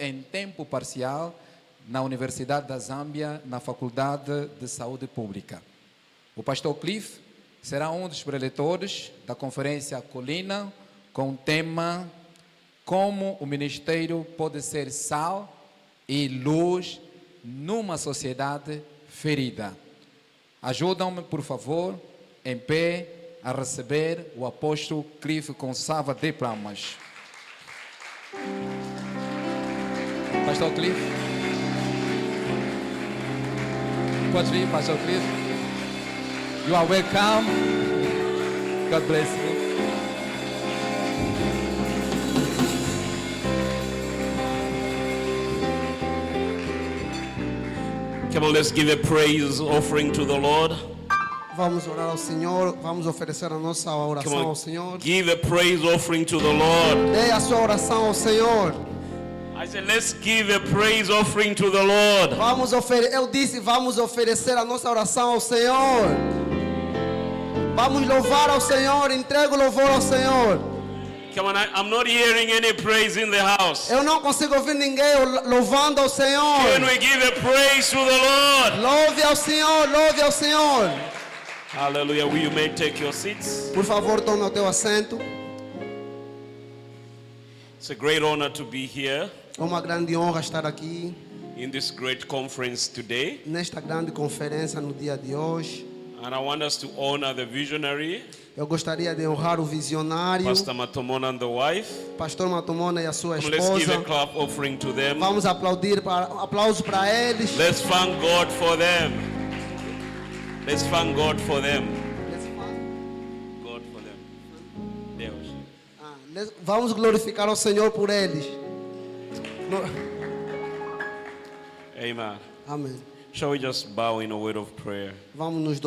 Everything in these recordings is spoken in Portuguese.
em tempo parcial na Universidade da Zâmbia, na Faculdade de Saúde Pública. O pastor Cliff será um dos preletores da Conferência Colina com o tema Como o Ministério pode ser sal e luz numa sociedade ferida. Ajudam-me, por favor, em pé, a receber o apóstolo Cliff com salva de palmas. Pastor Cliff. Pode vir, Pastor Cliff. You are welcome. God bless you. Come on, let's give a praise offering to the Lord. Vamos orar ao Senhor, vamos oferecer a nossa Come oração on, ao Senhor. give a praise offering to the Lord. Dê a sua oração ao Senhor. I said, let's give a praise offering to the Lord. Eu disse, vamos oferecer a nossa oração ao Senhor. Vamos louvar ao Senhor, entrego o louvor ao Senhor. Come on, I'm not hearing any praise in the house. Eu não consigo ouvir ninguém louvando ao Senhor. Can we give a praise to the Lord? Louve ao Senhor, louve ao Senhor. Hallelujah. You may take your seats. Por favor, tome o teu assento. It's a great honor to be here É uma grande honra estar aqui in this great conference today. nesta grande conferência no dia de hoje. And I want us to honor the visionary, Eu gostaria de honrar o visionário, Pastor Matomona and the wife. Pastor Matomona e a sua Let's give a esposa. clap offering to them. Vamos aplausos para eles. Let's thank God for them. Let's thank God for them. God for them. Deus. Vamos glorificar ao Senhor por eles. Amen. Amém. Shall we just bow in a word of prayer? Vamos nos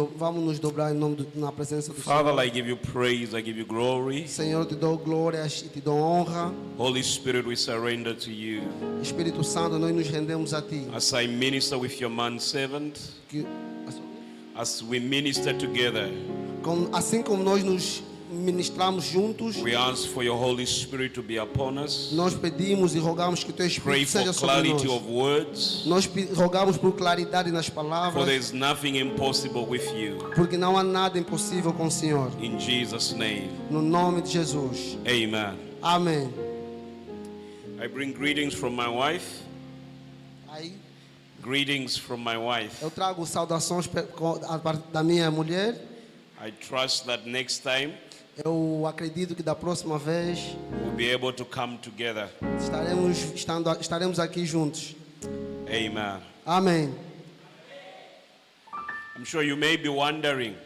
dobrar em nome na presença do Father, Senhor. I give you praise, I give you glory. Senhor, te dou glórias e te dou honra. Holy Spirit, we surrender to you. Espírito Santo, nós nos rendemos a ti. As I minister with your manservant, Que, as we minister together, assim como nós nos ministramos juntos, we ask for your Holy Spirit to be upon us. nós pedimos e rogamos que o teu Pray Espírito for seja sobre clarity nós. of words, Nós rogamos por claridade nas for palavras, there is nothing impossible with you. porque não há nada impossível com o Senhor. In Jesus' name, No nome de Jesus. amen. Amém. I bring greetings from my wife. Aí Greetings from my wife. eu trago saudações da minha mulher. I trust that next time Eu acredito que da próxima vez we'll be able to come together. estaremos aqui juntos. Amen. Amém. I'm sure you may be wondering,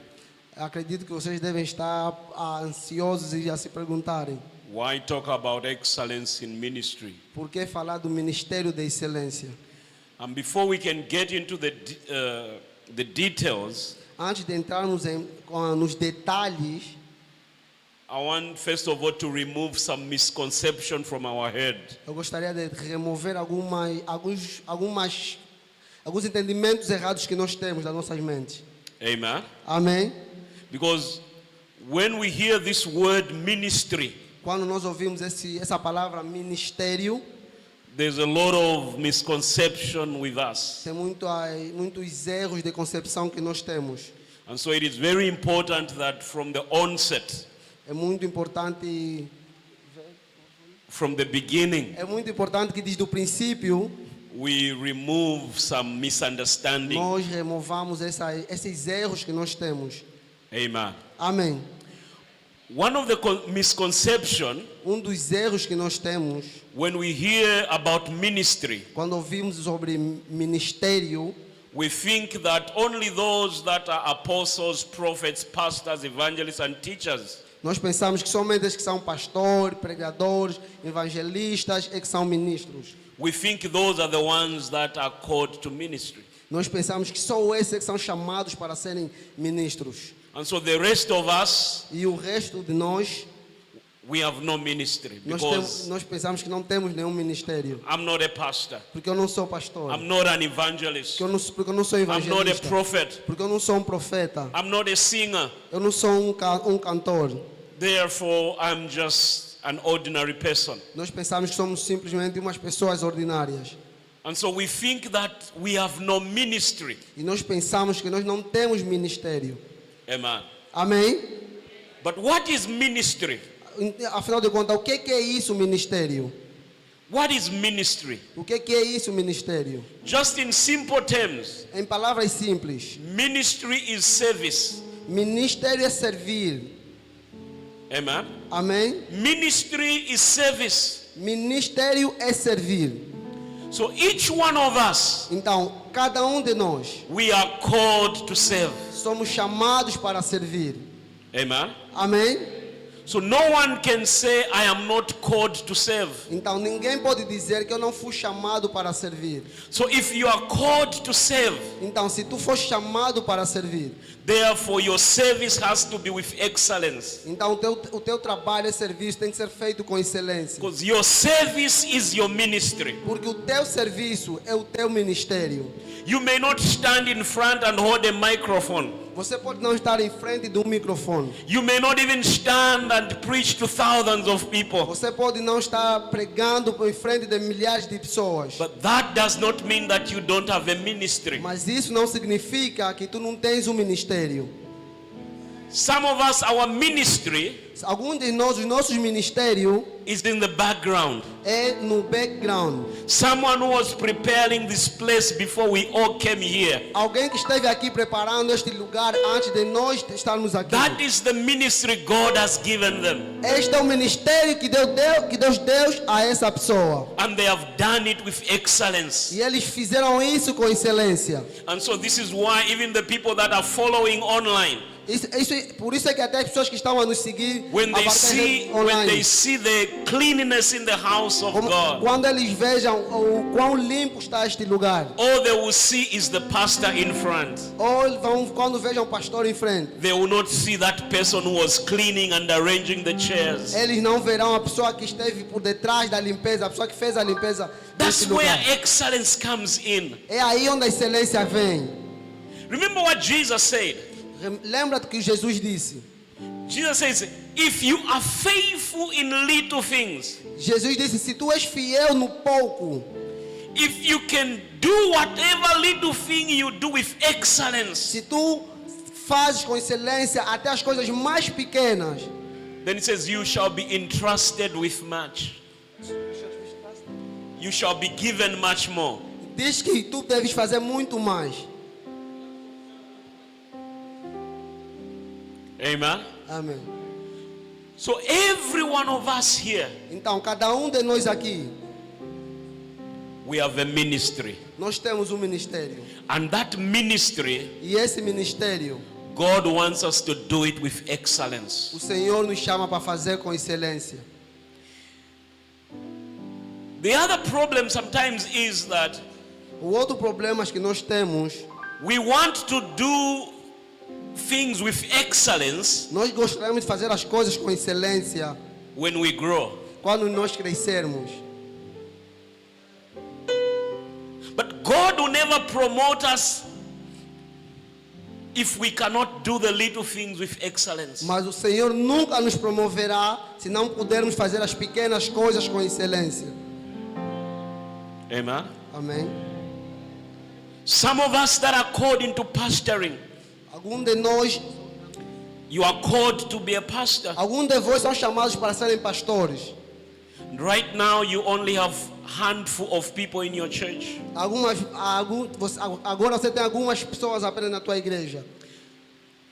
Acredito que vocês devem estar ansiosos e a se perguntarem why talk about excellence in ministry? por que falar do ministério da excelência. And before we can get into the details, Antes de entrarmos nos detalhes, I want first of all to remove some misconception from our head. eu gostaria de remover alguns entendimentos errados que nós temos das nossas mentes. Amen. Amém? Because when we hear this word ministry, Quando nós ouvimos essa palavra ministério, there's a lot of misconception with us. tem muitos erros de concepção que nós temos. And so it is very important that from the onset, É muito importante que desde o princípio we remove some misunderstanding. nós removamos esses erros que nós temos. Amen. Amém. One of the misconception Dos erros que nós temos when we hear about ministry, quando ouvimos sobre ministério, we think that only those that are apostles, prophets, pastors, evangelists and teachers nós pensamos que somente os que são pastores, pregadores, evangelistas é que são ministros. we think those are the ones that are called to ministry. Nós pensamos que só esses é que são chamados para serem ministros. And so the rest of us, E o resto de nós, we have no ministry because nós pensamos que não temos nenhum ministério. I'm not a pastor, Porque eu não sou pastor. I'm not an evangelist, Porque eu não sou I'm not a evangelista. prophet, Porque eu não sou um profeta. I'm not a singer. Eu não sou um cantor. Therefore, I'm an ordinary person. Nós pensamos que somos simplesmente umas pessoas ordinárias. And so we think that we have no ministry. E nós pensamos que nós não temos ministério. Amen. Amém? But what is ministry? Afinal de contas, o que é isso, ministério? What is ministry? O que é isso, ministério? Just in simple terms, Em palavras simples, ministry is service. ministério é servir. Amen. Amém? Ministry is service. Ministério é servir. So each one of us, Então, cada um de nós we are called to serve. somos chamados para servir. Amen. Amém? So no one can say I am not called to serve. Então, ninguém pode dizer que eu não fui chamado para servir. So if you are called to serve, Então, se tu for chamado para servir, therefore your service has to be with excellence. então o teu trabalho e serviço tem que ser feito com excelência. Because your service is your ministry. Porque o teu serviço é o teu ministério. You may not stand in front and hold a microphone. Você pode não estar em frente de um microfone. You may not even stand and preach to thousands of people. Você pode não estar pregando em frente de milhares de pessoas. But that does not mean that you don't have a ministry. Mas isso não significa que tu não tens um ministério. Some of us, our ministry Alguns de nós, os nossos ministérios is in the background. é no background. Someone who was preparing this place before we all came here. Alguém que esteve aqui preparando este lugar antes de nós estarmos aqui. That is the ministry God has given them. Este é o ministério que Deus deu a essa pessoa. And they have done it with excellence. E eles fizeram isso com excelência. And so this is why even the people that are following online, Por isso é que até as pessoas que estão a nos seguir when a they partir see online, the cleanliness in the house of God, quando eles vejam o quão limpo está este lugar, all they will see is the pastor in front. ou quando vejam o pastor em frente, They will not see that person who was cleaning and arranging the chairs. eles não verão a pessoa que esteve por detrás da limpeza, a pessoa que fez a limpeza That's deste where lugar. excellence comes in. É aí onde a excelência vem. Remember what Jesus said. Lembra do que Jesus disse? Jesus says, if you are faithful in little things, Jesus disse: se tu és fiel no pouco, if you can do whatever little thing you do with excellence, se tu fazes com excelência até as coisas mais pequenas, then it says you shall be entrusted with much. You shall be given much more. diz que tu deves fazer muito mais. Amen. Amém. So every one of us here, Então, cada um de nós aqui, we have a ministry. nós temos um ministério. And that ministry, E esse ministério, God wants us to do it with excellence. o Senhor nos chama para fazer com excelência. The other problem sometimes is that O outro problema que nós temos, we want to do things with excellence nós gostaríamos de fazer as coisas com excelência when we grow. quando nós crescermos. But God will never promote us if we cannot do the little things with excellence. Mas o Senhor nunca nos promoverá se não pudermos fazer as pequenas coisas com excelência. Amen. Amém? Some of us that are called into pastoring, Alguns de nós, you are called to be a pastor. alguns de vós são chamados para serem pastores. Right now you only have handful of people in your church. Agora você tem algumas pessoas apenas na tua igreja.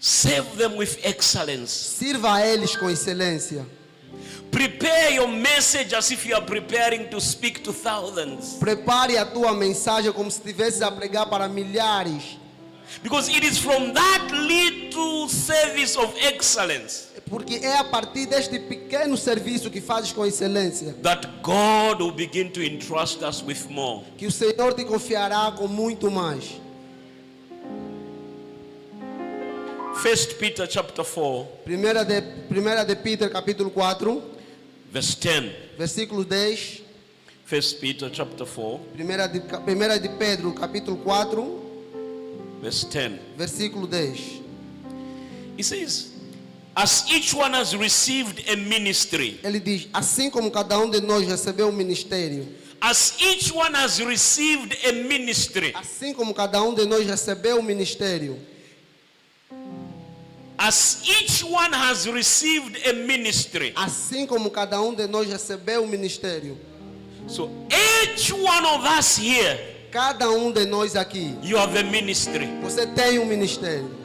Serve them with excellence. Sirva a eles com excelência. Prepare your message as if you are preparing to speak to thousands. Prepare a tua mensagem como se estivesse a pregar para milhares. Because it is from that little service of excellence Porque é a partir deste pequeno serviço que fazes com excelência that God will begin to entrust us with more. que o Senhor te confiará com muito mais. 1 Peter chapter 4, Primeira de Peter, capítulo 4, verse 10. versículo 10. 1 Peter chapter 4, Primeira de Pedro, capítulo 4, verse 10. versículo 10. It says, As each one has received a ministry, Ele diz, assim como cada um de nós recebeu um ministério, as each one has received a ministry, assim como cada um de nós recebeu um ministério, as each one has received a ministry. assim como cada um de nós recebeu um ministério, So each one of us here, cada um de nós aqui, you have a ministry. você tem um ministério.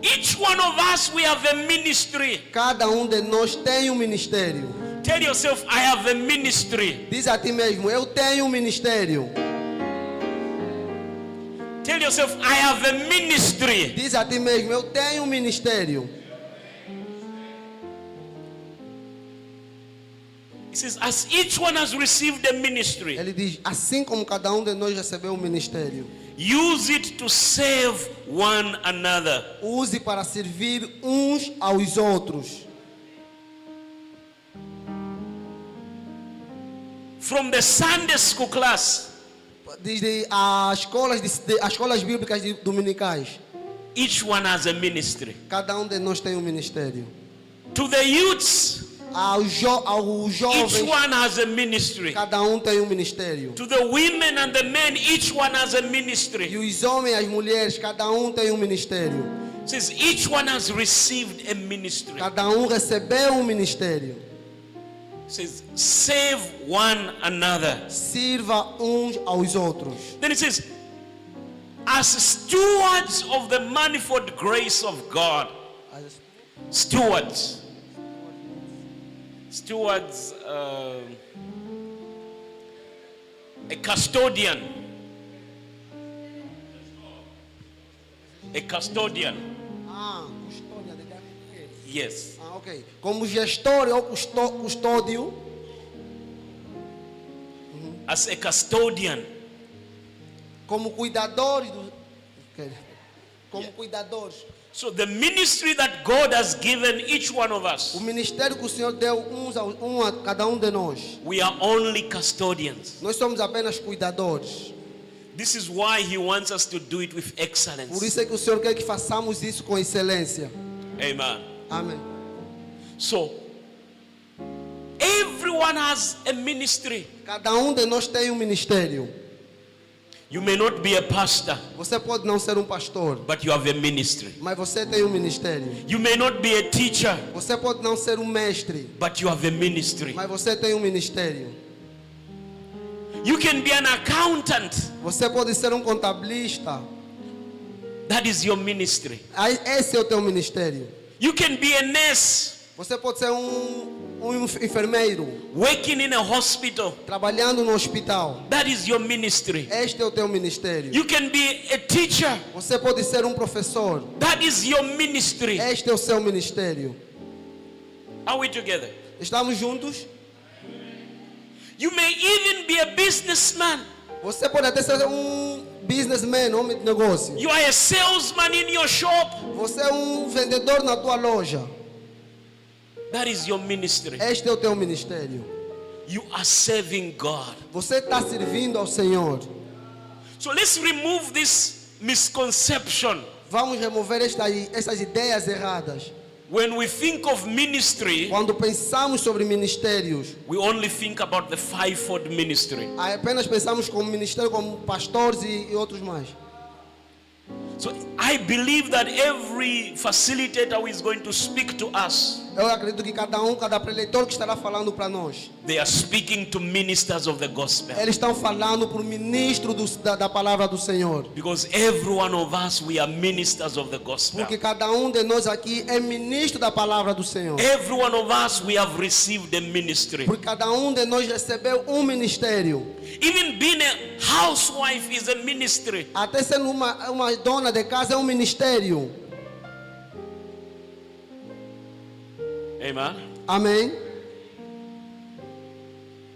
Each one of us, we have a ministry. Cada um de nós tem um ministério. Tell yourself, I have a ministry. Diz a ti mesmo, eu tenho um ministério. Tell yourself, I have a ministry. Diz a ti mesmo, eu tenho um ministério. He says, as each one has received a ministry, Ele diz, assim como cada um de nós recebeu um ministério, use it to save one another. use para servir uns aos outros. From the Sunday school class, Desde as escolas bíblicas dominicais, each one has a ministry. cada um de nós tem um ministério. To the youths, Aos each jovens, one has a ministry. cada um tem um ministério. To the women and the men, each one has a E ministry. os homens e as mulheres, cada um tem um ministério. It says each one has received a ministry. Cada um recebeu um ministério. It says save one another. Sirva uns aos outros. Then it says, as stewards of the manifold grace of God, stewards, a custodian, yes, Ok. Como gestor ou custódio, as a custodian, como cuidadores como cuidadores. so the ministry that God has given each one of O us, ministério que o Senhor deu a cada um de nós. we are only custodians. Nós somos apenas cuidadores. This is why He wants us to do it with Por excellence. isso é que o Senhor quer que façamos isso com excelência. Amen. Amém. So, everyone has a ministry. Cada um de nós tem um ministério. You may not be a pastor, Você pode não ser um pastor, but you have a ministry. mas você tem um ministério. You may not be a teacher, Você pode não ser um mestre, but you have a ministry. mas você tem um ministério. You can be an accountant. Você pode ser um contabilista. That is your ministry. Esse é o teu ministério. You can be a nurse, Você pode ser um enfermeiro, working in a hospital. trabalhando no hospital. That is your ministry. Este é o teu ministério. You can be a teacher. Você pode ser um professor. That is your ministry. Este é o seu ministério. Are we together? Estamos juntos? You may even be a businessman. Você pode até ser um businessman, homem de negócio. You are a salesman in your shop. Você é um vendedor na tua loja. That is your ministry. Este é o teu ministério. You are serving God. Você está servindo ao Senhor. So let's remove this misconception. Vamos remover essas ideias erradas. When we think of ministry, Quando pensamos sobre ministérios, we only think about the fivefold ministry. apenas pensamos como ministério, como pastores e outros mais. So I believe that every facilitator who is going to speak to us, Eu acredito que cada preleitor que estará falando para nós, they are speaking to ministers of the gospel. eles estão falando para o ministro da palavra do Senhor. Because every one of us, we are ministers of the gospel. Porque cada um de nós aqui é ministro da palavra do Senhor. Every one of us, we have received a ministry. Porque cada um de nós recebeu um ministério. Even being a housewife is a ministry. Até sendo uma dona de casa é um ministério. Amen. Amém?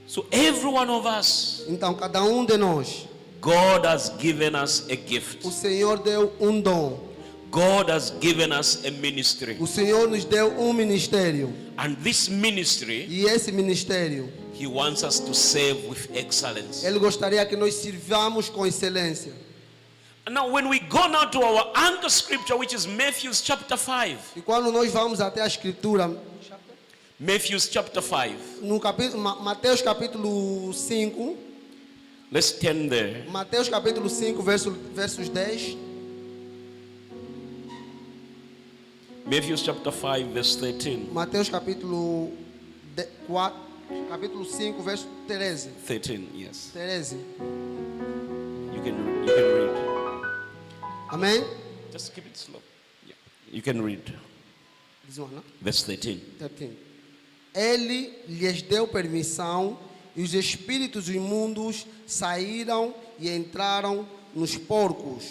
So every one of us, Então cada um de nós, God has given us a gift. o Senhor deu um dom. God has given us a ministry. O Senhor nos deu um ministério. And this ministry, E esse ministério, He wants us to serve with excellence. Ele gostaria que nós sirvamos com excelência. Now, when we go now to our anchor scripture, which is Matthew chapter 5. E quando nós vamos até a escritura, Matthew chapter 5. no capítulo, Mateus capítulo 5, Let's turn there. Mateus capítulo 5, versos 10. Matthew chapter 5, verse 13. Mateus capítulo 4, capítulo 5, verso 13. 13, yes. 13. You can read. Amém? Just keep it slow. Yeah. You can read. This one, no? Verse 13. 13. Ele lhes deu permissão e os espíritos imundos saíram e entraram nos porcos.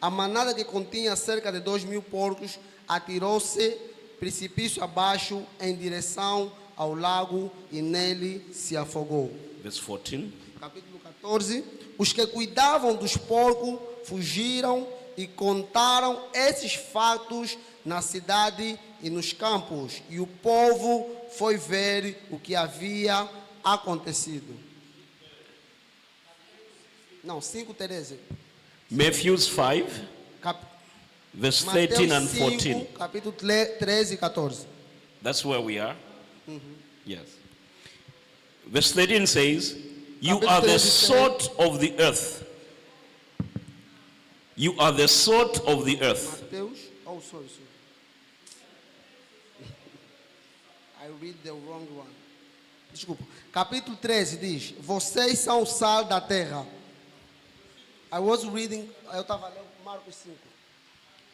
A manada que continha cerca de 2.000 porcos atirou-se precipício abaixo em direção ao lago e nele se afogou. Verse 14. Capítulo 14. Os que cuidavam dos porcos fugiram e contaram esses fatos na cidade e nos campos. E o povo foi ver o que havia acontecido. Não, 5, 13. Matthew 5, verse 13 and 14. Capítulo 13 e 14. That's where we are. Yes. Verse 13 says, "You are the salt of the earth. You are the salt of the earth." Mateus, oh, sorry. I read the wrong one. Desculpa. Capítulo 13 diz: vocês são o sal da terra. I was reading, eu estava lendo Marcos 5.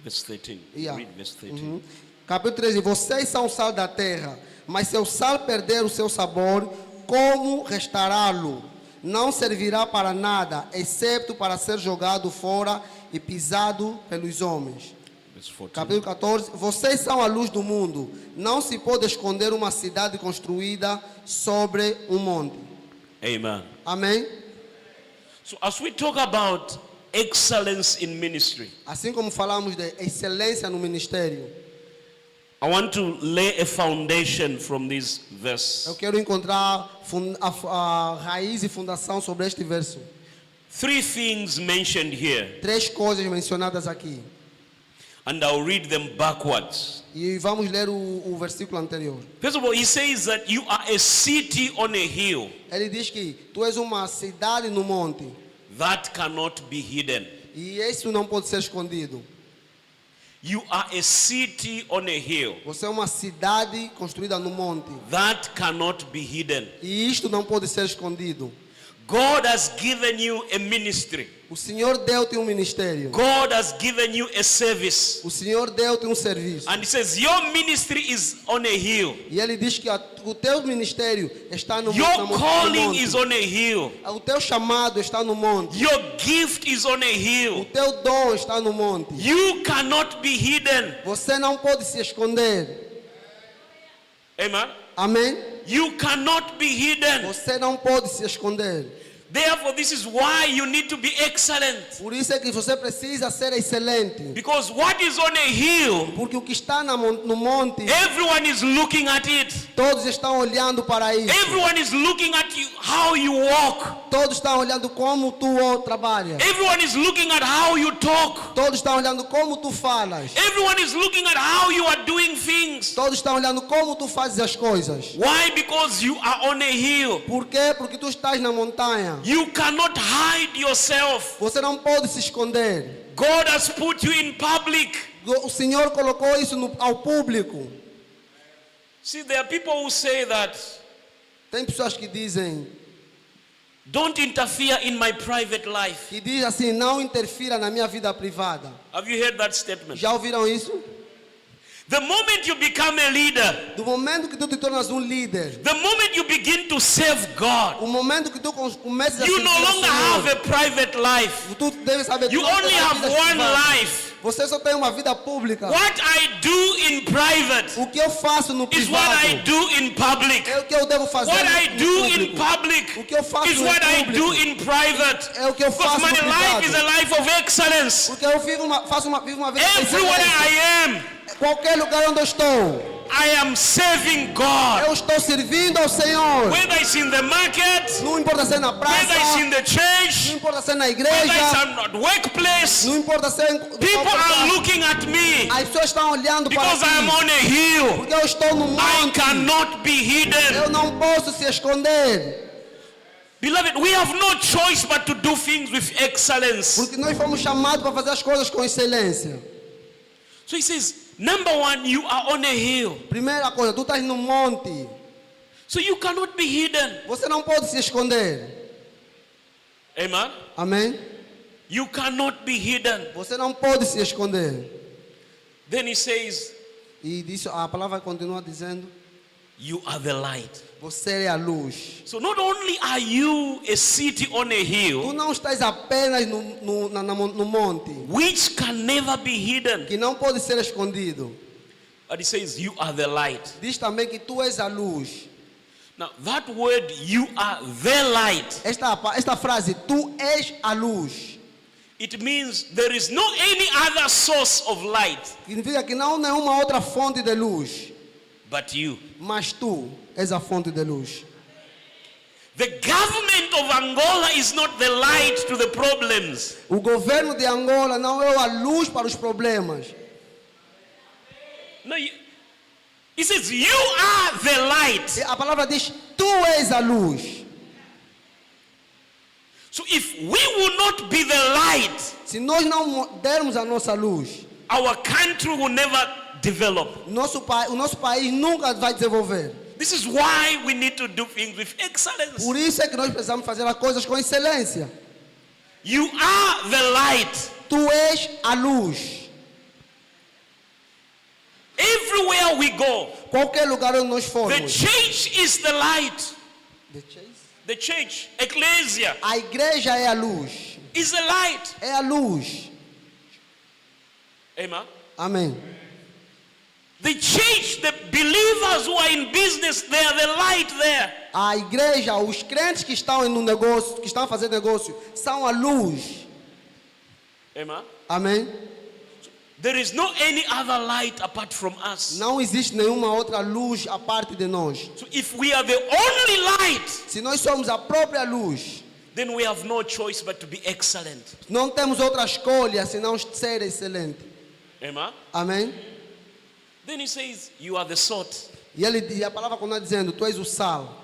Verse 13. Yeah. Read verse 13. Capítulo 13: vocês são o sal da terra, mas se o sal perder o seu sabor, como restaurá-lo? Não servirá para nada, exceto para ser jogado fora e pisado pelos homens. Verse 14. Capítulo 14: vocês são a luz do mundo. Não se pode esconder uma cidade construída sobre um monte. Amen. Amém? So as we talk about excellence in ministry, Assim como falamos de excelência no ministério, I want to lay a foundation from this verse. eu quero encontrar a raiz e fundação sobre este verso. 3 things mentioned here, 3 coisas mencionadas aqui. and I'll read them backwards. E vamos ler o versículo anterior. First of all, he says that you are a city on a hill Ele diz que tu és uma cidade no monte. that cannot be hidden. E isso não pode ser escondido. You are a city on a hill Você é uma cidade construída no monte. that cannot be hidden. E isto não pode ser escondido. God has given you a ministry. O Senhor deu-te um ministério. God has given you a service. O Senhor deu-te um serviço. And he says your ministry is on a hill. E Ele diz que o teu ministério está no Your no calling monte. is on a hill. O teu chamado está no monte. Your gift is on a O hill. teu dom está no monte. You cannot be hidden. Você não pode se esconder. Amen. Amém? You cannot be hidden. Você não pode se esconder. Therefore, this is why you need to be excellent. Por isso é que você precisa ser excelente. Because what is on a hill, Porque o que está no monte, everyone is looking at it. todos estão olhando para isso. Everyone is looking at you, how you walk. Todos estão olhando como tu trabalhas. Everyone is looking at how you talk. Todos estão olhando como tu falas. Everyone is looking at how you are doing things. Todos estão olhando como tu fazes as coisas. Why? Because you are on a hill. Por quê? Porque tu estás na montanha. You cannot hide yourself. Você não pode se esconder. God has put you in public. O Senhor colocou isso ao público. See, there are people who say that, Tem pessoas que dizem, don't interfere in my private life. que diz assim, não interfira na minha vida privada. Have you heard that statement? Já ouviram isso? The moment you become a leader, Do momento que tu te tornas um líder, the moment you begin to serve God, o momento que tu começas a you servir no ao longer Senhor, have a private life. tu deve saber You tu não only tem have vida one privada. life. Você só tem uma vida pública. What I do in private O que eu faço no is what I privado do in public. é o que eu devo fazer What I no do in público. public O que eu faço is no what I do público in private. é o que eu Because faço my no life privado. is a life of excellence. Porque eu vivo uma vida de Everywhere excelência. I am, qualquer lugar onde eu estou, I am serving God. eu estou servindo ao Senhor. Whether it's in the market, Não importa se é na whether it's praça, in the não church, importa se é na whether igreja, it's at workplace, não importa se é em people are looking at me as pessoas estão olhando para because I am ti, on a hill. porque eu estou no I monte. cannot be hidden. Eu não posso se esconder, Beloved, we have no choice but to do things with excellence. porque nós fomos chamados para fazer as coisas com excelência. So he says, number one, you are on a hill. Primeira coisa, tu estás no monte, So you cannot be hidden. você não pode se esconder. Amen. Amém? You cannot be hidden. Você não pode se esconder. Then he says, E disso, a palavra continua dizendo, you are the light. você é a luz. So not only are you a city on a Tu hill, não estás apenas no monte, which can never be hidden, que não pode ser escondido. but he says you are the light. Diz também que tu és a luz. Now that word, you are the light, Esta frase, tu és a luz, it means there is no any other source of light significa que não há nenhuma outra fonte de luz, but you. mas tu és a fonte de luz. The government of Angola is not the light to the problems. O governo de Angola não é a luz para os problemas. No, he says you are the light. A palavra diz, tu és a luz. So if we will not be the light, Se nós não dermos a nossa luz, our country will never develop. o nosso país nunca vai desenvolver. This is why we need to do things with excellence. Por isso é que nós precisamos fazer as coisas com excelência. You are the light. Tu és a luz. Everywhere we go, Qualquer lugar onde nós the formos. church is the light. The church, ecclesia, A igreja é a luz. is the light. É a luz. Amen. Amém. The church, the believers who are in business, they are the light there. A igreja, os crentes que estão no negócio, que estão a fazer negócio, são a luz. Amen. Amém. There is no any other light apart from us. Não existe nenhuma outra luz a parte de nós. So if we are the only light, Se nós somos a própria luz, then we have no choice but to be excellent. não temos outra escolha senão ser excelente. Amen. Amém. Then he says, you are the salt. E a palavra continua dizendo, tu és o sal.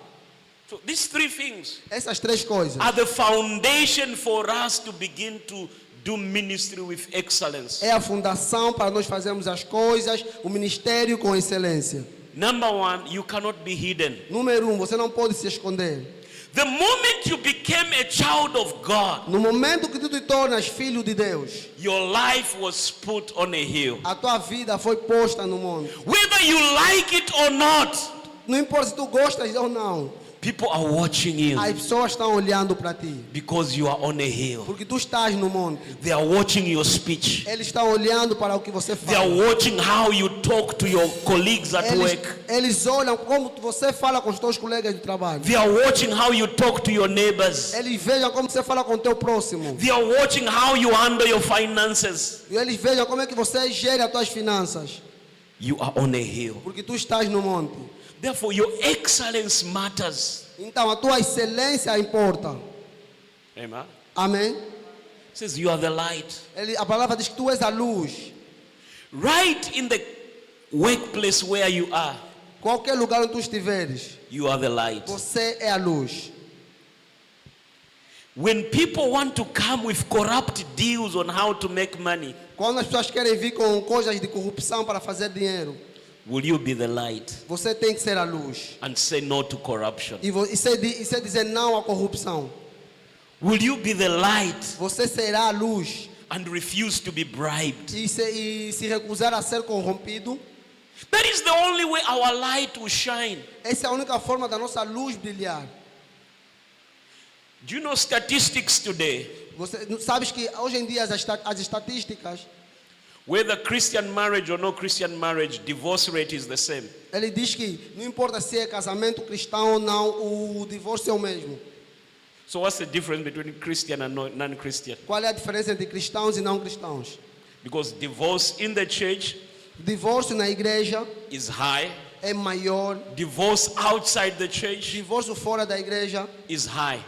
So these three things Essas três coisas are the foundation for us to begin to do ministry with excellence. é a fundação para nós fazermos as coisas, o ministério com excelência. Number one, you cannot be hidden. Número 1, você não pode se esconder. The moment you became a child of God, No momento que tu te tornas filho de Deus, your life was put on a hill. a tua vida foi posta no monte. Whether you like it or not, Não importa se tu gostas ou não, people are watching you as pessoas estão olhando para ti. because you are on a hill. Porque tu estás no monte. They are watching your speech. Eles estão olhando para o que você They are fala. watching how you talk to your colleagues at work. Eles olham como você fala com os teus colegas de trabalho. They are watching how you talk to your neighbors. Eles vejam como você fala com o teu próximo. They are watching how you handle your finances. E eles vejam como é que você gere as tuas finanças. You are on a hill. Porque tu estás no monte. Therefore, your excellence matters. Então a tua excelência importa. Amen. Amém? It says you are the light. A palavra diz que tu és a luz. Right in the workplace where you are, Qualquer lugar onde tu estiveres, you are the light. você é a luz. When people want to come with corrupt deals on how to make money, Quando as pessoas querem vir com coisas de corrupção para fazer dinheiro, will you be the light você tem que ser a luz. and say no to corruption? Isso é dizer não à corrupção. Will you be the light Você será a luz. and refuse to be bribed? E se recusar a ser corrompido, That is the only way our light will shine. essa é a única forma da nossa luz brilhar. Do you know statistics today? Você sabes que hoje em dia as estatísticas, Whether Christian marriage or no Christian marriage, divorce rate is the same. ele diz que não importa se é casamento cristão ou não, o divórcio é o mesmo. So what's the difference between Christian and non-Christian? Qual é a diferença entre cristãos e não cristãos? Because divorce in the church Divórcio na igreja is high. é maior. Divorce outside the church Divórcio fora da igreja is high.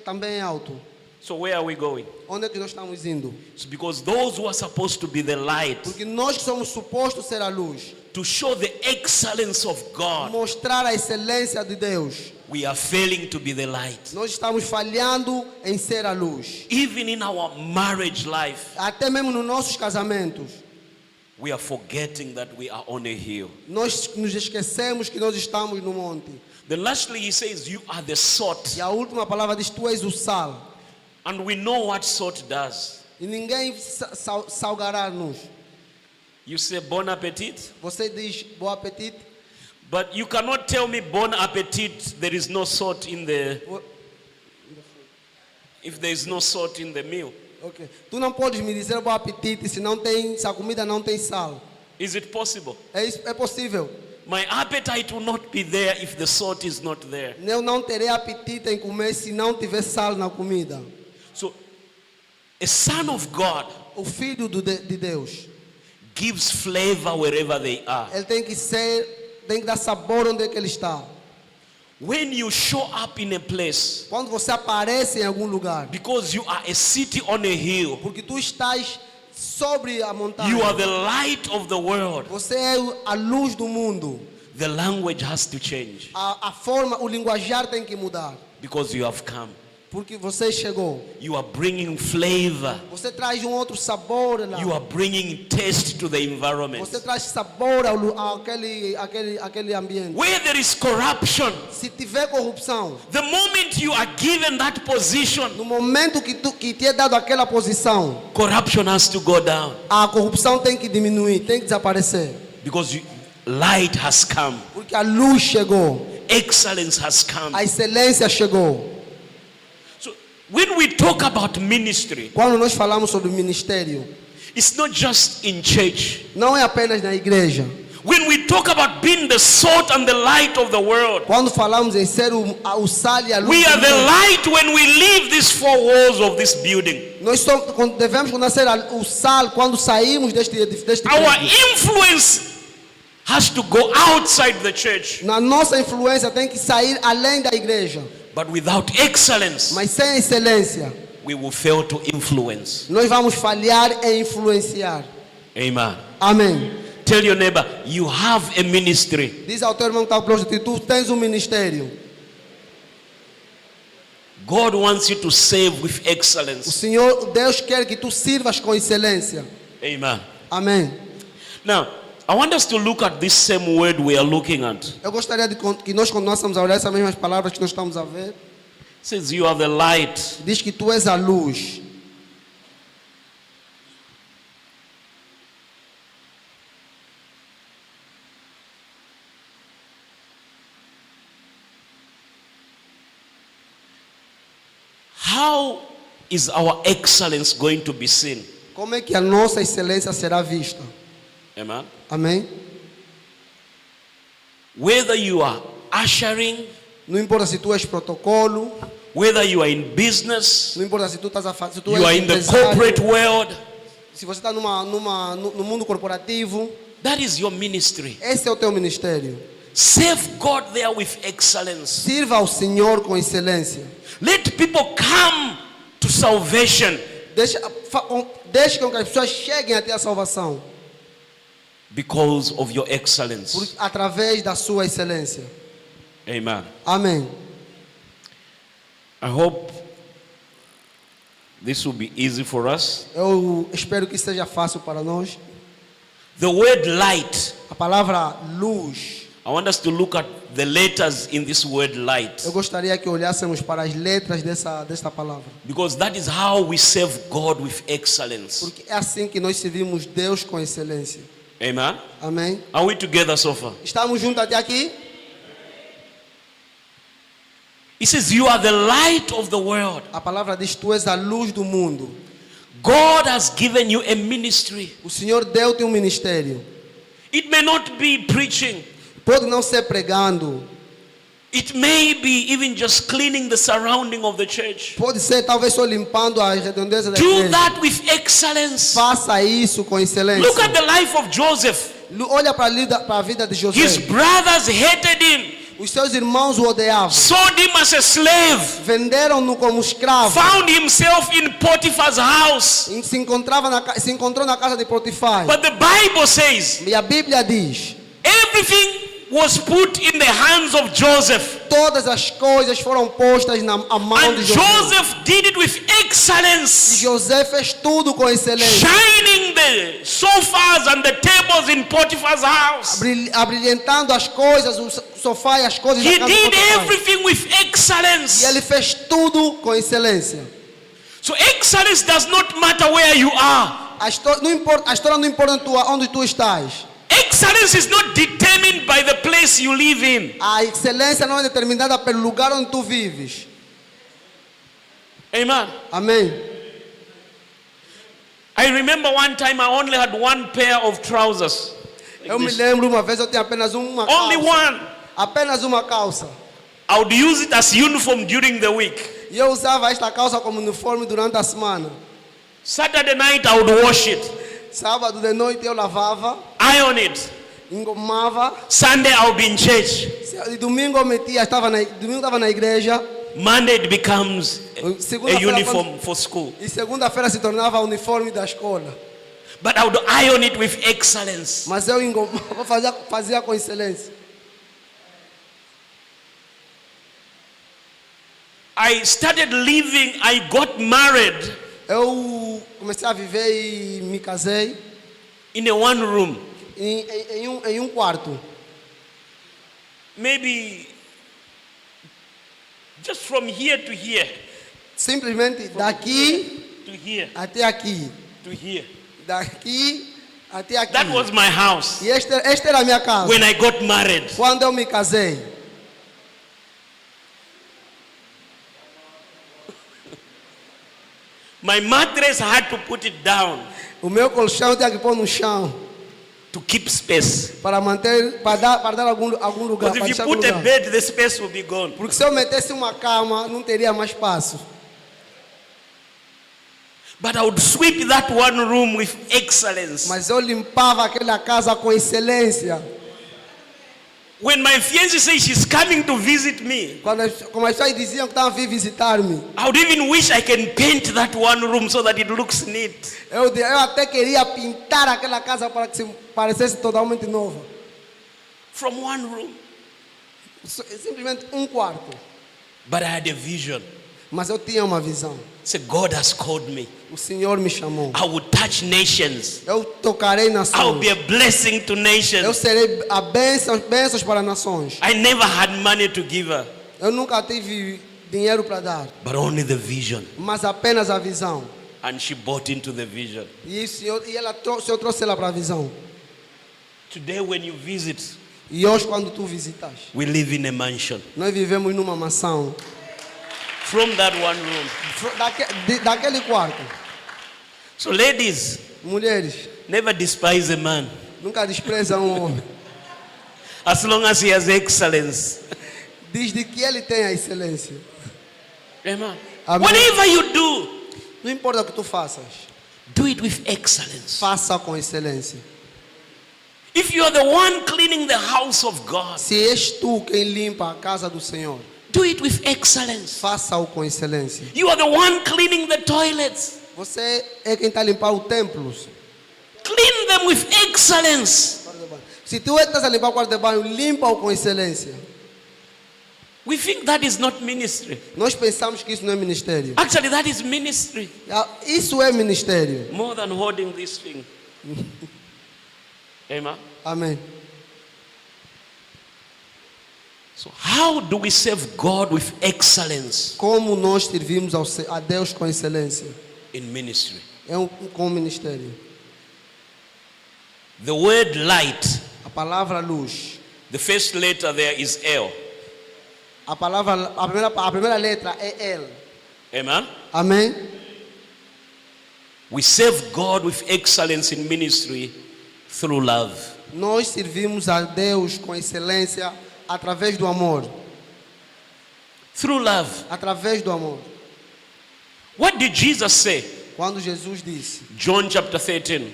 também é alto. So where are we going? Onde é que nós estamos indo? It's because those who are supposed to be the light, Porque nós que somos supostos ser a luz, to show the excellence of God, mostrar a excelência de Deus, we are failing to be the light. nós estamos falhando em ser a luz. Even in our marriage life, Até mesmo nos nossos casamentos, we are forgetting that we are on a hill. nós nos esquecemos que nós estamos no monte. Then lastly, he says, you are the salt. E a última palavra diz: tu és o sal. And we know what salt does. E ninguém salgará-nos. You say bon appetit, Você diz bom apetite. but you cannot tell me bon appetit, there is no salt in the, if there is no salt in the meal. Okay. Tu não podes me dizer bom apetite se a comida não tem sal. Is it possible? É possível. My appetite will not be there if the salt is not there. Eu não terei apetite em comer se não tiver sal na comida. So, a son of God O filho de Deus, gives flavor wherever they are. ele tem que dar sabor onde é que ele está. When you show up in a place, Quando você aparece em algum lugar, because you are a city on a hill, porque tu estás sobre a montanha, you are the light of the world, você é a luz do mundo. the language has to change A forma, o linguajar tem que mudar, because you have come. porque você chegou. You are bringing flavor. Você traz outro sabor lá. You are bringing taste to the environment. Você traz sabor àquele ambiente. Where there is corruption, Se tiver corrupção, the moment you are given that position, no momento que te é dado aquela posição, corruption has to go down a corrupção tem que diminuir, tem que desaparecer. because light has come, Porque a luz chegou, excellence has come. a excelência chegou. So when we talk about ministry, Quando nós falamos sobre ministério, it's not just in church. não é apenas na igreja. When we talk about being the salt and the light of the world, Quando falamos em ser o sal e a luz, we do are the mundo, light when we leave these four walls of this building. nós devemos conhecer o sal quando saímos deste Our prédio. influence has to go outside the church. Na nossa influência tem que sair além da igreja. But without excellence, Mas sem excelência, we will fail to influence. nós vamos falhar em influenciar. Amen. Amém. Tell your neighbor, you have a ministry. Diz ao teu irmão que está próximo de ti, tu tens um ministério. God wants you to serve with O excellence. Senhor, Deus quer que tu sirvas com excelência. Amen. Amém. Now, I want us to look at this same word we are looking at. It Eu gostaria de que nós continuássemos a olhar essas mesmas palavras que nós estamos a ver. says, you are the light. Diz que tu és a luz. How is our excellence going to be seen? Como é que a nossa excelência será vista? Amen. Amém? Whether you are ushering, Não importa se tu és protocolo, whether you are in business, não importa se tu estás a fazer, se tu you are és in the empresário, corporate world, se você está no mundo corporativo, that is your ministry. esse é o teu ministério. Serve God there with excellence. Sirva ao Senhor com excelência. Let people come to salvation Deixe com que as pessoas cheguem até a salvação because of your excellence. através da sua excelência. Amen. Amém. I hope this will be easy for us. Eu espero que seja fácil para nós. The word light, A palavra luz. I want us to look at the letters in this word light, Eu gostaria que olhássemos para as letras desta palavra. because that is how we serve God with excellence. Porque é assim que nós servimos Deus com excelência. Amen. Amém. Are we together so far? Estamos juntos até aqui? It says, you are the light of the world. A palavra diz: tu és a luz do mundo. God has given you a ministry. O Senhor deu-te um ministério. It may not be preaching. Pode não ser pregando. It may be even just cleaning the surrounding of the church. Pode ser talvez só limpando as redondezas da Do igreja. that with excellence. Faça isso com excelência. Look at the life of Joseph. Olha para a vida de José. His brothers hated him, Os seus irmãos o odiavam. sold him as a slave, Venderam-no como escravo. found himself in Potiphar's house. Se encontrou na casa de Potifar. But the Bible says E a Bíblia diz: everything was put in the hands of Joseph. todas as coisas foram postas na mão And de José. Joseph did it with E excellence, José fez tudo com excelência. shining the sofas and the tables in Potiphar's house. Abrilhantando as coisas, o sofá e as coisas da He casa de did Potifar. everything with E excellence. ele fez tudo com excelência. So excellence does not matter where you are. A história não importa onde tu estás. Excellence is not determined by the place you live in. A excelência não é determinada pelo lugar onde tu vives. Amen. Amém. I remember one time I only had one pair of trousers. Like Eu me this. lembro uma vez eu tinha apenas uma Only calça. one. Apenas uma calça. I would use it as uniform during the week. E eu usava esta calça como uniforme durante a semana. Saturday night I would wash it, Sábado de noite eu lavava, iron it. engomava. Sunday I would be in church. E domingo eu metia, domingo estava na igreja. Monday it becomes a Segunda-feira, uniform for school. E segunda-feira se tornava uniforme da escola. But I would iron it with excellence. Mas eu engomava, fazia com excelência. I started living, I got married Eu comecei a viver e me casei in a one room. em um quarto. Maybe just from here to here, Simplesmente daqui to here, até aqui. to here. Daqui até aqui. That was my house E esta era a minha casa. when I got married. Quando eu me casei. My mattress I had to put it down O meu colchão eu tinha que pôr no chão to keep space. para manter, para dar algum lugar. Because Para if you deixar put algum a lugar. bed, the space will be gone. Porque se eu metesse uma cama, não teria mais espaço. But I would sweep that one room with excellence. Mas eu limpava aquela casa com excelência. When my fiancée says she's coming to visit me, Como as pessoas diziam que estavam a vir visitar-me. I would even wish I can paint that one room so that it looks neat. Eu até queria pintar aquela casa para que se parecesse totalmente nova. From one room. Simplesmente um quarto. But I had a vision. Mas eu tinha uma visão. Say, God has called me. O Senhor me chamou. I will touch nations. Eu tocarei I will nações. be a blessing to Eu nations. serei a bênçãos para nações. I never had money to give her, Eu nunca tive dinheiro para dar. but only the vision. Mas apenas a visão. And she bought into the vision. E o Senhor trouxe ela para a visão. Today, when you visit, E hoje, quando tu visitas, we live in a mansion. nós vivemos numa mansão. From that one room. Daquele quarto. So, ladies, Mulheres, never despise a man nunca desprezam um homem. as long as he has excellence. Desde que ele tem a excelência. Amen. Amen. Whatever you do, Não importa o que tu faças. do it with excellence. Faça com excelência. If you are the one cleaning the house of God, Se és tu quem limpa a casa do Senhor, do it with excellence. faça-o com excelência. You are the one cleaning the toilets, Você é quem está a limpar os templos. clean them with excellence. Se tu estás a limpar o quarto de banho, limpa-o com excelência. We think that is not ministry. Nós pensamos que isso não é ministério. Actually, that is ministry. Isso é ministério. More than holding this thing. Amen. Amém. So, how do we serve God with excellence Como nós servimos a Deus com excelência? in ministry? Com o ministério. The word light, A palavra luz. the first letter there is L. A primeira letra é L. Amen. Amém? We serve God with excellence in ministry through love. Nós servimos a Deus com excelência através do amor. Through love. através do amor. What did Jesus say? Quando Jesus disse, John chapter 13,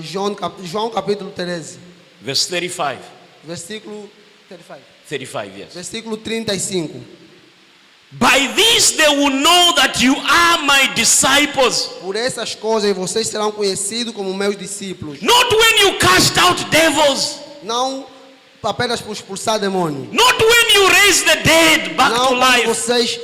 João capítulo 13, verse 35. versículo 35. 35, yes. Versículo 35. By this they will know that you are my disciples. Por essas coisas vocês serão conhecidos como meus discípulos. Not when you cast out devils. Não apenas por expulsar demônios. Not when you raise the dead back Não to quando life. vocês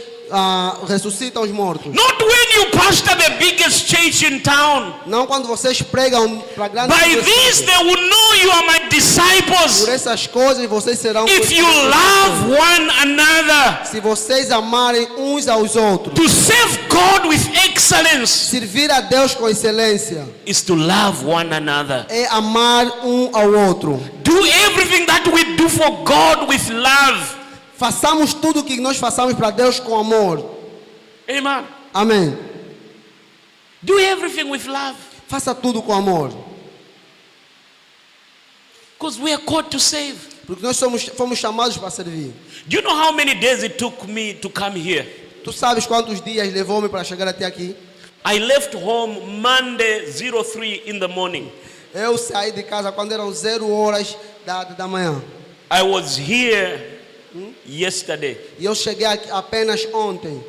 ressuscitam os mortos. Not when you pastor the biggest church in town. Não quando vocês pregam para grandes By pessoas. this they will know you are my Por disciples. essas coisas vocês serão If you conhecidos. love one another. Se vocês amarem uns aos outros. To serve God with excellence Servir a Deus com excelência is to love one another. é amar um ao outro. Do everything that we do for God with love. Façamos tudo o que nós façamos para Deus com amor. Amen. Amém. Do everything with love. Faça tudo com amor. Because we are called to save. Porque nós fomos chamados para servir. Do you know how many days it took me to come here? Tu sabes quantos dias levou-me para chegar até aqui? I left home Monday 03 in the morning. Eu saí de casa quando eram 0 horas da manhã. I was here yesterday. E eu cheguei aqui apenas ontem.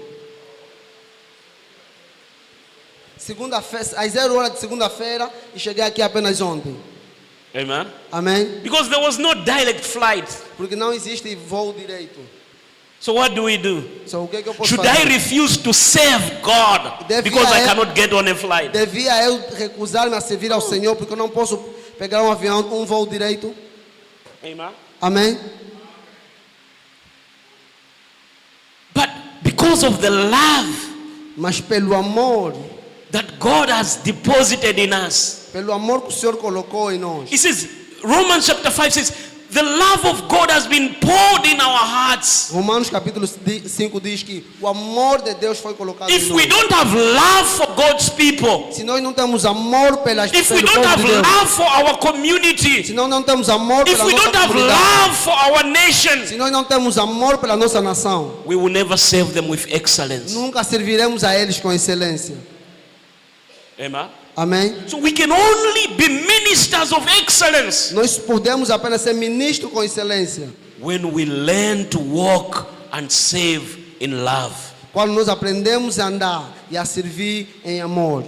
Segunda-feira, às 0 horas de segunda-feira, e cheguei aqui apenas ontem. Amen. Amém? Because there was no direct flight. Porque não existe voo direito. So what do we do? So, o que eu posso Should I fazer? refuse to serve God Devia because I eu- cannot get on a flight? Devia eu recusar-me a servir ao Senhor porque eu não posso pegar um avião, um voo direito? Amen. Amém? But because of the love Mas pelo amor, that God has deposited in us. pelo amor que o Senhor colocou em nós. He says, Romans chapter 5 says, the love of God has been poured in our hearts. Romanos capítulo 5 diz que o amor de Deus foi colocado If em we nós. don't have love for God's people, Se nós não temos amor if we pelo don't povo have de Deus, love for our community, se nós não temos amor if pela we nossa don't have comunidade, love for our nation, se nós não temos amor pela nossa nação, we will never serve them with excellence. nunca serviremos a eles com excelência. Amen. Amém? So we can only be ministers of excellence Nós podemos apenas ser ministros com excelência when we learn to walk and save in love. quando nós aprendemos a andar e a servir em amor.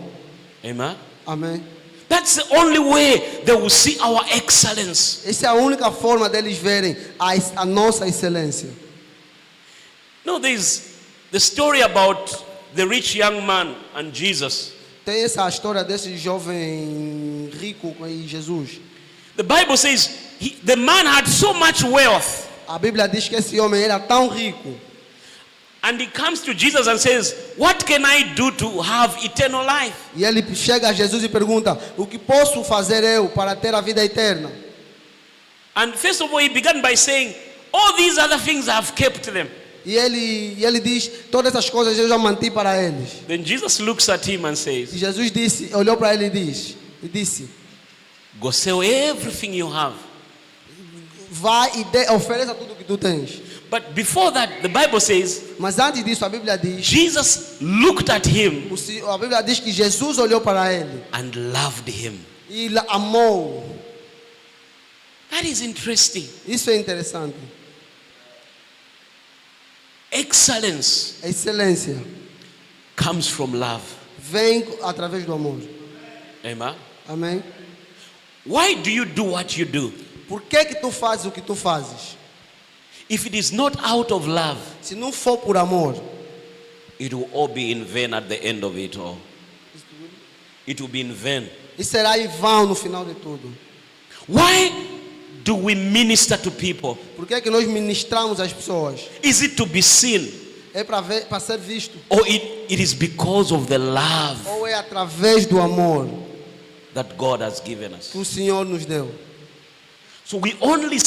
Amen. Amém? That's the only way they will see our excellence. Essa é a única forma deles verem a nossa excelência. No, there's the story about the rich young man and Jesus. Tem essa história desse jovem rico e Jesus. The Bible says the man had so much wealth, A Bíblia diz que esse homem era tão rico. and he comes to Jesus and says, "What can I do to have eternal life?" E ele chega a Jesus e pergunta: o que posso fazer eu para ter a vida eterna? And first of all, he began by saying, "All these other things I've kept them." E ele diz: todas essas coisas eu já mantive para eles. Then Jesus looks at him and E says, Jesus olhou para ele e disse: "Go sell everything you have." vai e ofereça tudo que tu tens. But before that, the Bible says, Mas antes disso, a Bíblia diz: Jesus looked at him a Bíblia diz que Jesus olhou para ele and loved him. e amou. That is interesting. Isso é interessante. Excellence A excelência comes from love. vem através do amor. Amen. Amém? Why do you do what you do? Por que tu fazes o que tu fazes? If it is not out of love, Se não for por amor, it will all be in vain at the end of it all. It will be in vain. isso será em vão no final de tudo. Why do we minister to people? Por que nós ministramos às pessoas? Is it to be seen? É para ser visto? Or it is because of the love Ou é através do amor that God has given us? que o Senhor nos deu? So we only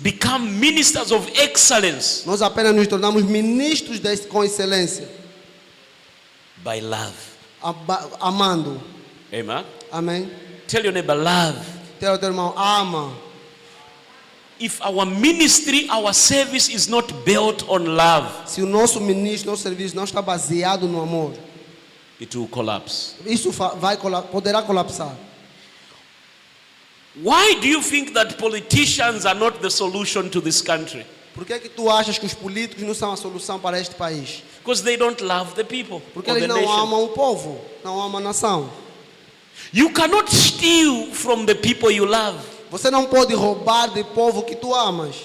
become ministers of excellence Nós apenas nos tornamos ministros com excelência, by love. amando. Amen. Amém? Tell your neighbor, love Teu irmão ama. if our ministry, our service is not built on love, Se o nosso ministro, nosso serviço não está baseado no amor, it will collapse. isso poderá colapsar. Why do you think that politicians are not the solution to this country? Por que tu achas que os políticos não são a solução para este país? Because they don't love the people Porque or eles the não nation. amam o povo, não amam a nação. You cannot steal from the people you love. Você não pode roubar do povo que tu amas.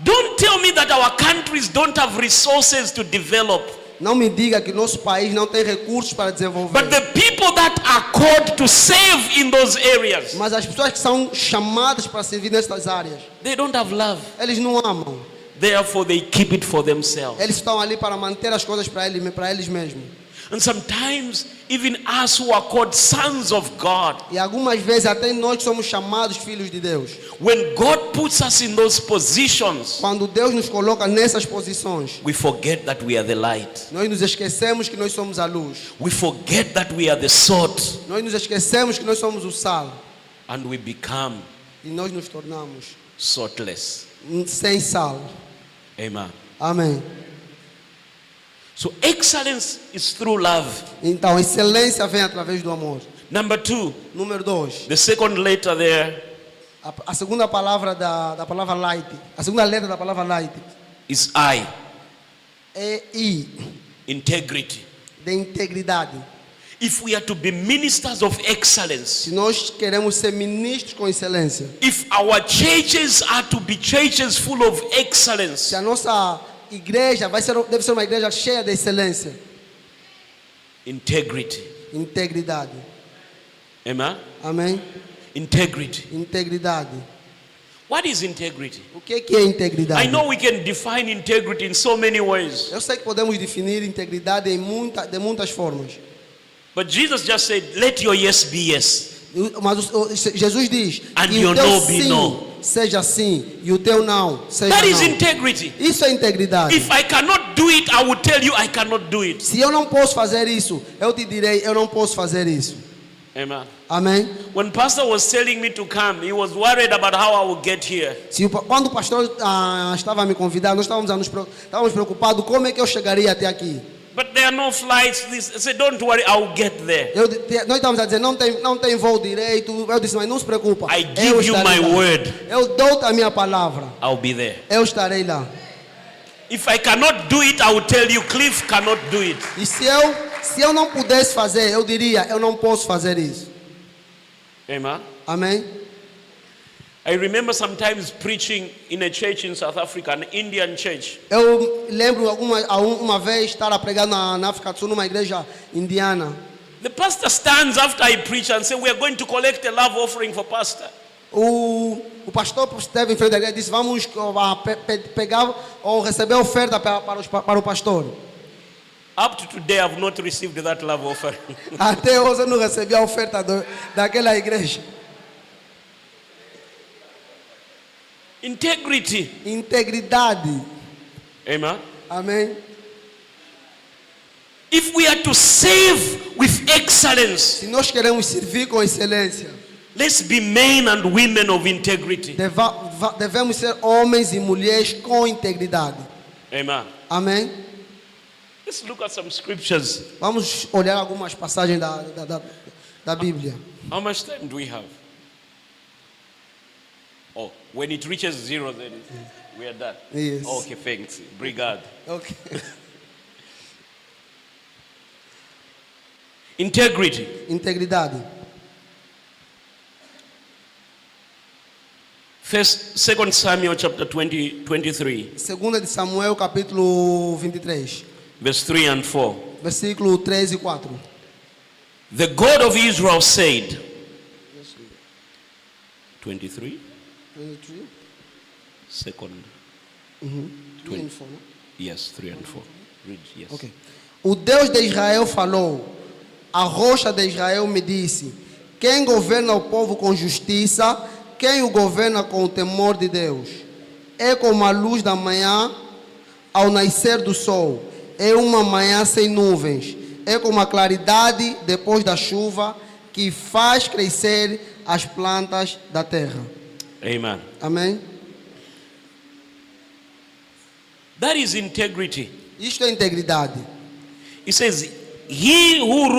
Don't tell me that our countries don't have resources to develop. Não me diga que nosso país não tem recursos para desenvolver. But the people that are called to save in those areas, Mas as pessoas que são chamadas para servir nestas áreas, they don't have love. eles não amam. Therefore, they keep it for themselves. Eles estão ali para manter as coisas para eles mesmos. And sometimes, even us who are called sons of God, E algumas vezes até nós que somos chamados filhos de Deus. when God puts us in those positions, Quando Deus nos coloca nessas posições, we forget that we are the light. nós nos esquecemos que nós somos a luz. We forget that we are the salt. Nós nos esquecemos que nós somos o sal. And we become E nós nos tornamos saltless. sem sal. Amen. Amém. So excellence is through love. Então, excelência vem através do amor. Number 2, Número 2. the second letter there A segunda palavra da palavra light. A segunda letra da palavra light. is I, É I. integrity. De integridade. If we are to be ministers of excellence, Se nós queremos ser ministros com excelência. if our churches are to be churches full of excellence, Se a nossa igreja deve ser uma igreja cheia de excelência. integrity. Integridade. Amen? Amém? Integrity. Integridade. What is integrity? O que é integridade? I know we can define integrity in so many ways, Eu sei que podemos definir integridade de muitas formas. but Jesus just said, let your yes be yes. Mas Jesus diz And que your o teu no be sim no. seja sim e o teu não seja That is não. integrity. Isso é integridade. If I cannot do it, I will tell you I cannot do it. Se eu não posso fazer isso, eu te direi, eu não posso fazer isso. Amen. Amém? When pastor was telling me to come, he was worried about how I would get here. Quando o pastor estava a me convidar, nós estávamos preocupados como é que eu chegaria até aqui. But there are no flights. I said, don't worry, I will get there. Nós estávamos a dizer, não tem voo direito. Eu disse, mas não se preocupa. I give you my word. Eu dou-te a minha palavra. I'll be there. Eu estarei lá. If I cannot do it, I will tell you, Cliff cannot do it. E se eu não pudesse fazer, eu diria, eu não posso fazer isso. Amen. Amém? I remember sometimes preaching in a church in South Africa, an Indian church. Eu lembro uma vez estar a pregar na África do Sul, numa igreja indiana. The pastor stands after I preach and says, we are going to collect a love offering for pastor. O pastor esteve em frente da igreja e disse, vamos pegar ou receber oferta para o pastor. Up to today, I have not received that love offering. Até hoje eu não recebi a oferta daquela igreja. Integrity. Integridade. Amen. Amém? If we are to save with excellence, Se nós queremos servir com excelência, let's be men and women of integrity. devemos ser homens e mulheres com integridade. Amen. Amém? Let's look at some scriptures. Vamos olhar algumas passagens da Bíblia. How much time do we have? Oh, when it reaches 0, then we are done. Yes. Okay, thanks. Obrigado. Ok. Integrity. Integridade. First, 2 Samuel chapter 23, Segunda de Samuel, capítulo 23, verse 3 and 4. versículo 3 e 4. The God of Israel said, 23, 23? second, 3 and 4, né? yes, 3 and 4. Read, yes. Ok. O Deus de Israel falou, a rocha de Israel me disse, quem governa o povo com justiça, quem o governa com o temor de Deus? É como a luz da manhã ao nascer do sol, é uma manhã sem nuvens, é como a claridade depois da chuva que faz crescer as plantas da terra. Amen. Amém? That is integrity. Isto é integridade. It says, he who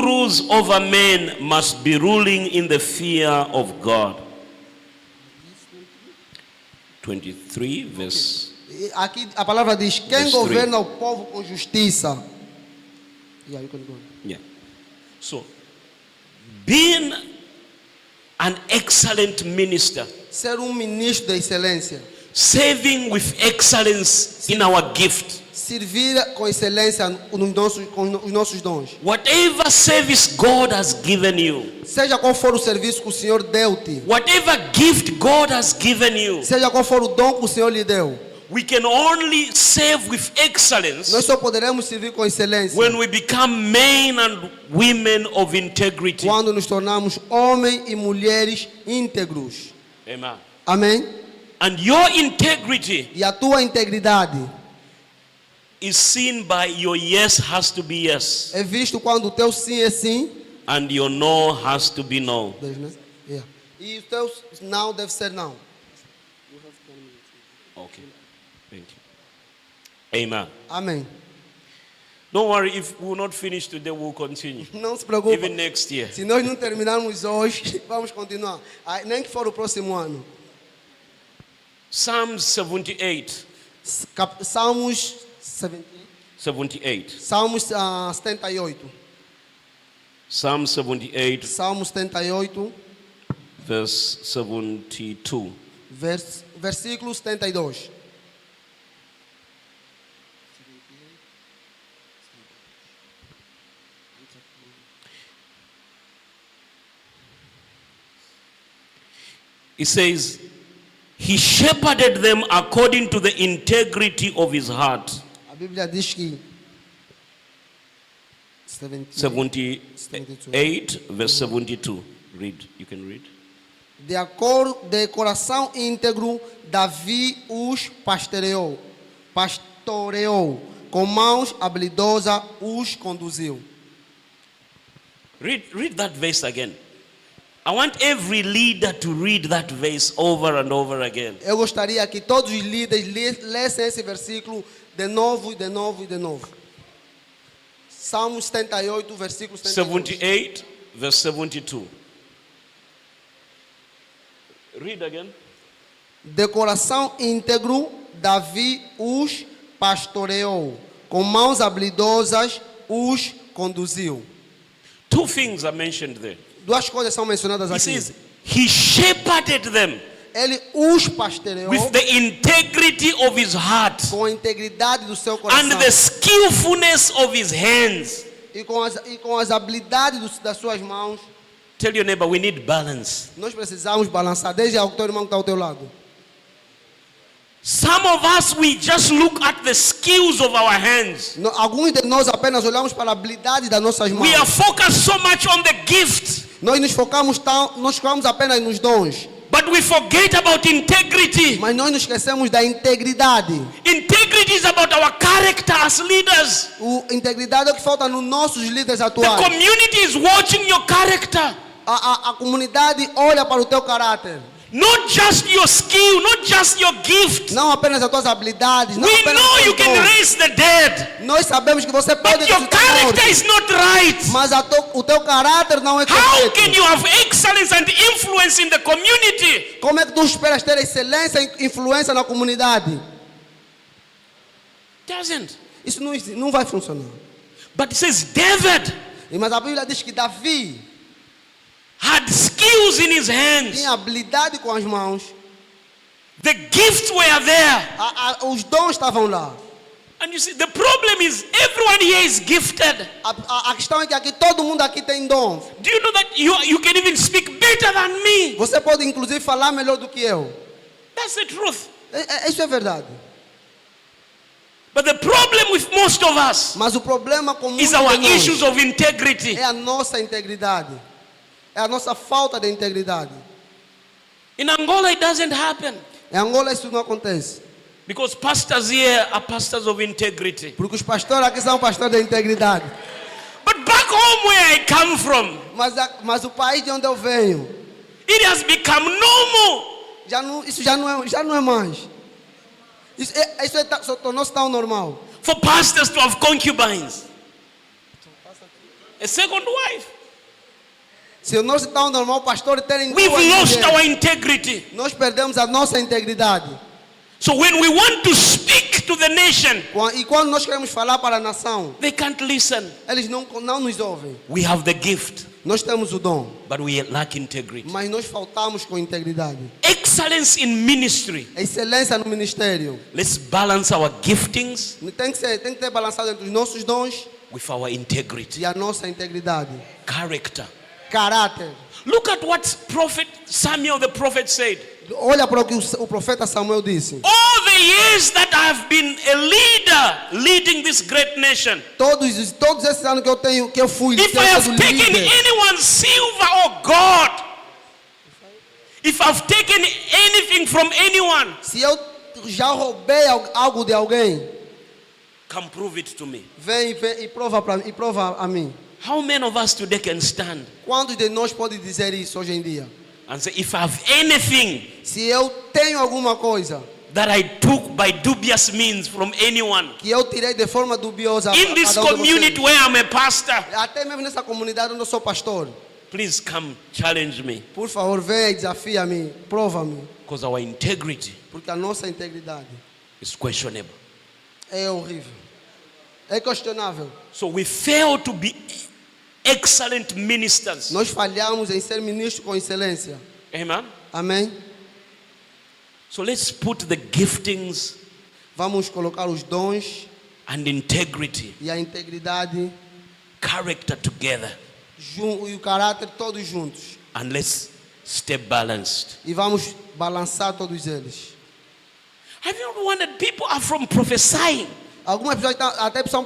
rules over men must be ruling in the fear of God. 23 verse. E aqui a palavra diz: quem Verse governa o povo com justiça. Yeah, you can go. Yeah. So, being an excellent minister, Ser ministro de excelência. serving with excellence in our gift. Servir com excelência com os nossos dons. Whatever service God has given you, Seja qual for o serviço que o Senhor deu-te. whatever gift God has given you, Seja qual for o dom que o Senhor lhe deu. we can only serve with excellence Nós só poderemos servir com excelência when we become men and women of integrity. quando nos tornamos homens e mulheres íntegros. Amen. Amém? And your integrity E a tua integridade is seen by your yes has to be yes é visto quando o teu sim é sim. and your no has to be no. Yeah. E o teu não deve ser não. Okay. Thank you. Amen. Amém. Don't worry, if we will not finish today, we'll continue. Não se preocupe. Even next year. Se nós não terminarmos hoje, vamos continuar. Nem que for o próximo ano. Psalms 78. Salmos 78. 78. Salmos 78. Psalm 78, Salmos 78, verse 72. versículo 72. It says, he shepherded them according to the integrity of his heart. A Bíblia diz que 78, verse 72. Read. You can read. de coração íntegro, Davi os pastoreou, com mãos habilidosas os conduziu. Read that verse again. I want every leader to read that verse over and over again. Eu gostaria que todos os líderes lessem esse versículo de novo e de novo e de novo. Salmos 78, versículo 72. 78, verse 72. Read again. De coração íntegro, Davi os pastoreou, com mãos habilidosas os conduziu. Two things are mentioned there. Duas coisas são mencionadas He aqui. says, he shepherded them Ele os pastoreou with the integrity of his heart com a integridade do seu coração and the skillfulness of his hands. e com as habilidades das suas mãos. Tell your neighbor, we need balance. Nós precisamos balançar. Desde o teu irmão que está ao teu lado. Some of us, we just look at the skills of our hands. Alguns de nós apenas olhamos para a habilidade das nossas mãos. We are focused so much on the gift, Nós focamos apenas nos dons. but we forget about integrity. Mas nós nos esquecemos da integridade. Integrity is about our character as leaders. Integridade é o que falta nos nossos líderes The atuais. community is watching your character. A comunidade olha para o teu caráter. Not just your skill, not just your gift. Não apenas as tuas habilidades. Não We apenas know os you teus can dons. raise the dead, Nós sabemos que você pode but your ressuscitar character mortos. is not right. Mas o teu caráter não é How correto. can you have excellence and influence in the community? Como é que tu esperas ter excelência e influência na comunidade? Doesn't. Isso não vai funcionar. But it says David Mas a Bíblia diz que Davi had skills in his hands. tinha habilidade com as mãos. The gifts were there. Os dons estavam lá. And you see, the problem is everyone here is gifted. A questão é que aqui todo mundo aqui tem dom. Do you know that you can even speak better than me? Você pode inclusive falar melhor do que eu. That's the truth. Isso é verdade. But the problem with most of us Mas o problema com muitos is our de nós issues of integrity. é a nossa integridade. É a nossa falta de integridade. In Angola, it doesn't happen. Em Angola isso não acontece. Because pastors here are pastors of integrity. Porque os pastores aqui são pastores de integridade. But back home where I come from, Mas o país de onde eu venho, It has become normal. Isso já não é mais. Só tornou-se tão normal. For pastors to have concubines. A second wife. Se tornou-se tão normal, o pastor terem We've duas lost mulheres. our integrity. Nós perdemos a nossa integridade. So when we want to speak to the nation, E quando nós queremos falar para a nação, they can't listen. eles não nos ouvem. We have the gift, Nós temos o dom, but we lack integrity. mas nós faltamos com integridade. Excellence in ministry. Excelência no ministério. Let's balance our giftings Tem que ter balançado entre os nossos dons with our integrity, e a nossa integridade. character. Caráter. Look at what Prophet Samuel the prophet said. Olha para o que o profeta Samuel disse. All the years that I have been a leader leading this great nation, Todos esses anos que eu fui if I have taken líder, anyone's silver or gold, if I've taken anything from anyone, se eu já roubei algo de alguém, come prove it to me. vem e prova a mim. How many of us today can stand Quantos de nós pode dizer isso hoje em dia? and say, if I have anything Se eu tenho alguma coisa that I took by dubious means from anyone que eu tirei de forma dubiosa in this cada de community vocês, where I'm a pastor, até mesmo nessa comunidade onde eu sou pastor, please come challenge me, por favor, venha e desafia-me, prova-me, because our integrity porque a nossa integridade is questionable. é horrível, é questionável. So we fail to be excellent ministers. Nós falhamos em ser ministro com excelência. Amen. Amém? So let's put the giftings Vamos colocar os dons and integrity, e a integridade character together, e o caráter todos juntos. and let's stay balanced. E vamos balançar todos eles. Have you ever wondered, people are from prophesying, Algumas pessoas até são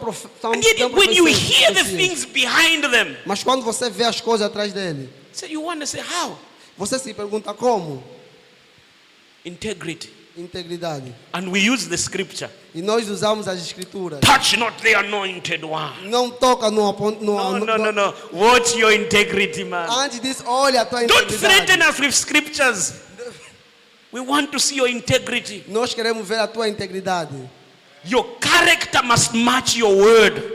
and yet when you hear the profecias. things behind them, Mas quando você vê as coisas atrás dele, so you want to say, how? você se pergunta como? Integrity. Integridade. And we use the scripture, E nós usamos as escrituras. touch not the anointed one. Não toca no No. Watch your integrity, man. Antes disso, olha a tua Don't threaten integridade. us with scriptures. We want to see your integrity. Nós queremos ver a tua integridade. Your character must match your word.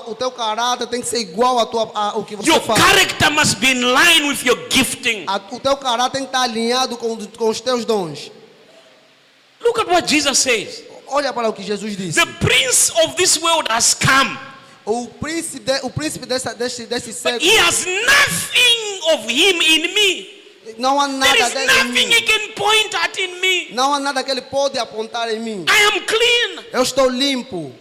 O teu caráter tem que ser igual ao que você Your faz. character must be in line with your gifting. O teu caráter tem que estar alinhado com os teus dons. Look at what Jesus says. Olha para o que Jesus disse. The prince of this world has come, O príncipe desse but século, he has nothing of him in me. não há There nada is dele em nothing mim. he can point at in me. Não há nada que ele pode apontar em mim. I am clean. Eu estou limpo.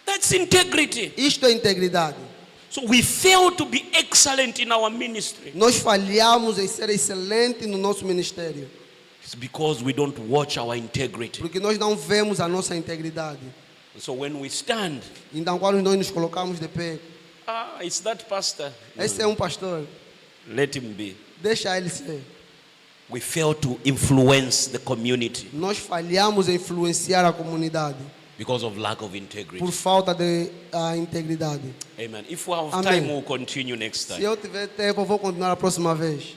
That's integrity. Isto é integridade. So we fail to be excellent in our ministry. Nós falhamos em ser excelente no nosso ministério. It's because we don't watch our integrity. Porque nós não vemos a nossa integridade. So when we stand, Então, quando nós nos colocamos de pé, it's that pastor. esse é um pastor, Let him be. deixa ele ser. We fail to influence the community Nós falhamos em influenciar a comunidade because of lack of integrity. por falta de integridade. Amen. If we have Amen. time, we'll continue next Se time. eu tiver tempo, eu vou continuar a próxima vez.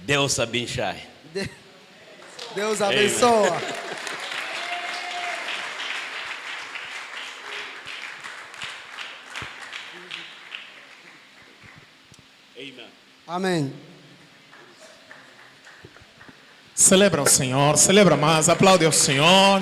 Deus abençoe. Deus abençoa. Amen. Amém. Celebra o Senhor, celebra mais, aplaude ao Senhor.